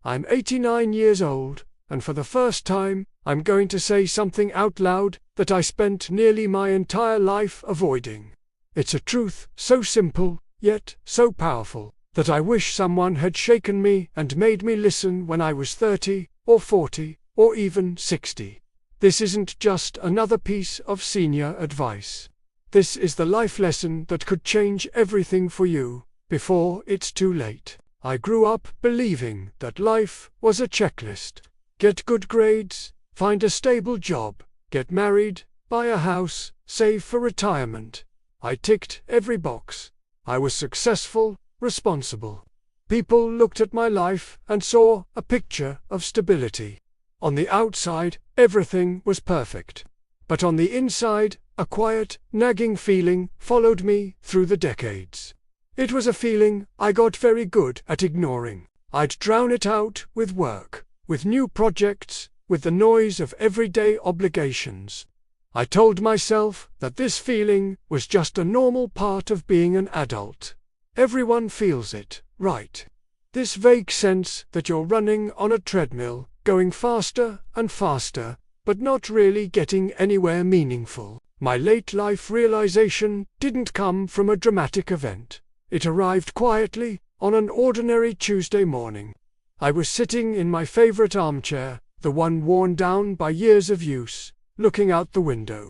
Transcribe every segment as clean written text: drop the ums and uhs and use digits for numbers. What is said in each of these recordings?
I'm 89 years old, and for the first time, I'm going to say something out loud that I spent nearly my entire life avoiding. It's a truth so simple, yet so powerful, that I wish someone had shaken me and made me listen when I was 30, or 40, or even 60. This isn't just another piece of senior advice. This is the life lesson that could change everything for you, before it's too late. I grew up believing that life was a checklist. Get good grades, find a stable job, get married, buy a house, save for retirement. I ticked every box. I was successful, responsible. People looked at my life and saw a picture of stability. On the outside, everything was perfect. But on the inside, a quiet, nagging feeling followed me through the decades. It was a feeling I got very good at ignoring. I'd drown it out with work, with new projects, with the noise of everyday obligations. I told myself that this feeling was just a normal part of being an adult. Everyone feels it, right? This vague sense that you're running on a treadmill, going faster and faster, but not really getting anywhere meaningful. My late-life realization didn't come from a dramatic event. It arrived quietly, on an ordinary Tuesday morning. I was sitting in my favorite armchair, the one worn down by years of use, looking out the window.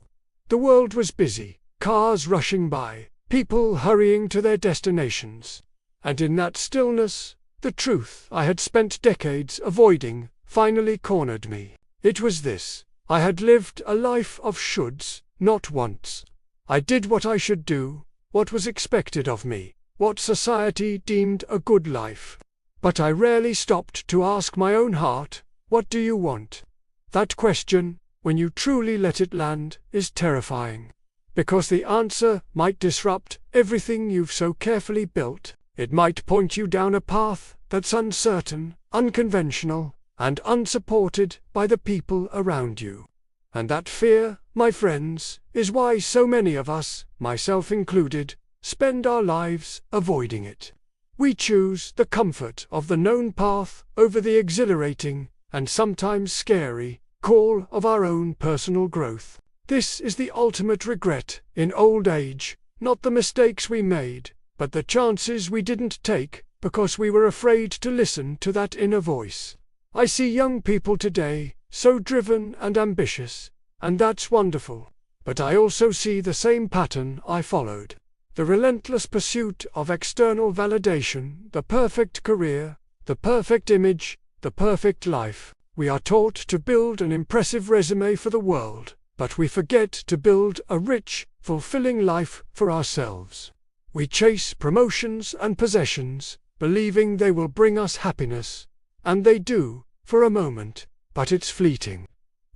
The world was busy, cars rushing by, people hurrying to their destinations. And in that stillness, the truth I had spent decades avoiding finally cornered me. It was this: I had lived a life of shoulds, not wants. I did what I should do, what was expected of me, what society deemed a good life. But I rarely stopped to ask my own heart, what do you want? That question, when you truly let it land, is terrifying. Because the answer might disrupt everything you've so carefully built. It might point you down a path that's uncertain, unconventional, and unsupported by the people around you. And that fear, my friends, is why so many of us, myself included, spend our lives avoiding it. We choose the comfort of the known path over the exhilarating, and sometimes scary, call of our own personal growth. This is the ultimate regret in old age, not the mistakes we made, but the chances we didn't take because we were afraid to listen to that inner voice. I see young people today, so driven and ambitious, and that's wonderful. But I also see the same pattern I followed. The relentless pursuit of external validation, the perfect career, the perfect image, the perfect life. We are taught to build an impressive resume for the world, but we forget to build a rich, fulfilling life for ourselves. We chase promotions and possessions, believing they will bring us happiness. And they do, for a moment, but it's fleeting.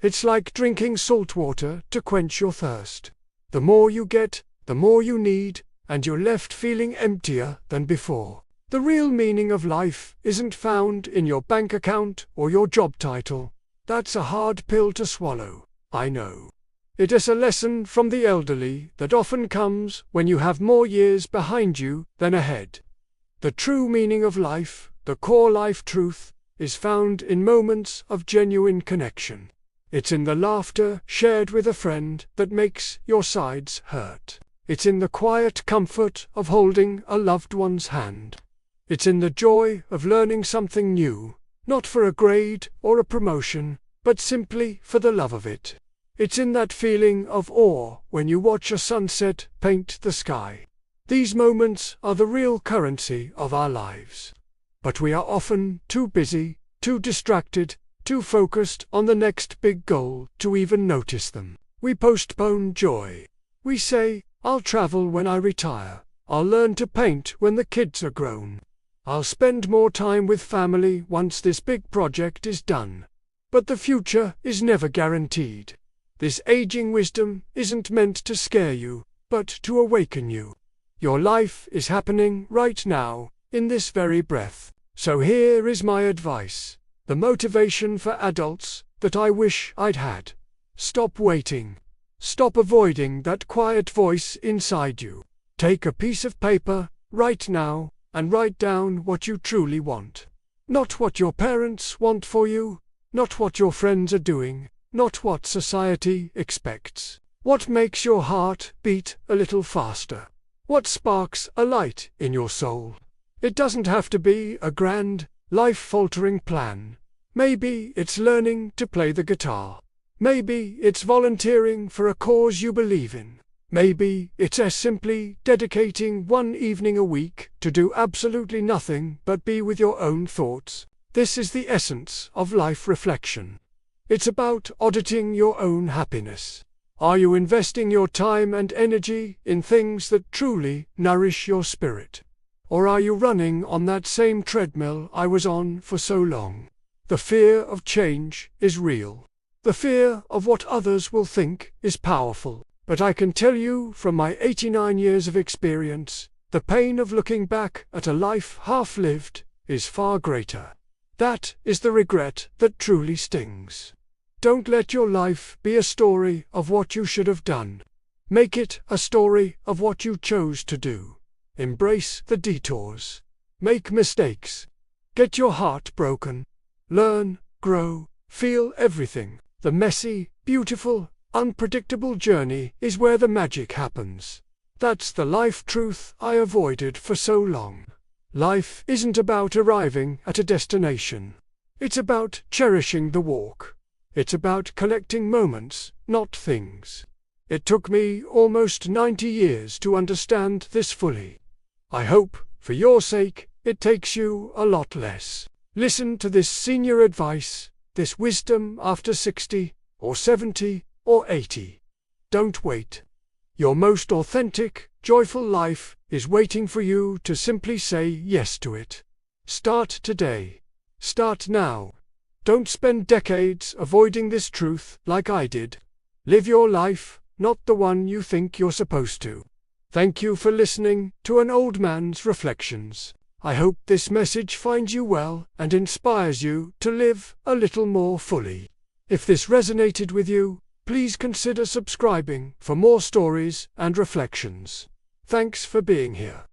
It's like drinking salt water to quench your thirst. The more you get, the more you need, and you're left feeling emptier than before. The real meaning of life isn't found in your bank account or your job title. That's a hard pill to swallow, I know. It is a lesson from the elderly that often comes when you have more years behind you than ahead. The true meaning of life, the core life truth, is found in moments of genuine connection. It's in the laughter shared with a friend that makes your sides hurt. It's in the quiet comfort of holding a loved one's hand. It's in the joy of learning something new, not for a grade or a promotion, but simply for the love of it. It's in that feeling of awe when you watch a sunset paint the sky. These moments are the real currency of our lives. But we are often too busy, too distracted, too focused on the next big goal to even notice them. We postpone joy. We say, I'll travel when I retire. I'll learn to paint when the kids are grown. I'll spend more time with family once this big project is done. But the future is never guaranteed. This aging wisdom isn't meant to scare you, but to awaken you. Your life is happening right now, in this very breath. So here is my advice, the motivation for adults that I wish I'd had. Stop waiting. Stop avoiding that quiet voice inside you. Take a piece of paper, right now, and write down what you truly want. Not what your parents want for you, not what your friends are doing, not what society expects. What makes your heart beat a little faster? What sparks a light in your soul? It doesn't have to be a grand, life-altering plan. Maybe it's learning to play the guitar. Maybe it's volunteering for a cause you believe in. Maybe it's as simply dedicating one evening a week to do absolutely nothing but be with your own thoughts. This is the essence of life reflection. It's about auditing your own happiness. Are you investing your time and energy in things that truly nourish your spirit? Or are you running on that same treadmill I was on for so long? The fear of change is real. The fear of what others will think is powerful. But I can tell you from my 89 years of experience, the pain of looking back at a life half-lived is far greater. That is the regret that truly stings. Don't let your life be a story of what you should have done. Make it a story of what you chose to do. Embrace the detours. Make mistakes. Get your heart broken. Learn, grow, feel everything. The messy, beautiful, unpredictable journey is where the magic happens. That's the life truth I avoided for so long. Life isn't about arriving at a destination. It's about cherishing the walk. It's about collecting moments, not things. It took me almost 90 years to understand this fully. I hope, for your sake, it takes you a lot less. Listen to this senior advice, this wisdom after 60, or 70, or 80. Don't wait. Your most authentic, joyful life is waiting for you to simply say yes to it. Start today. Start now. Don't spend decades avoiding this truth like I did. Live your life, not the one you think you're supposed to. Thank you for listening to an old man's reflections. I hope this message finds you well and inspires you to live a little more fully. If this resonated with you, please consider subscribing for more stories and reflections. Thanks for being here.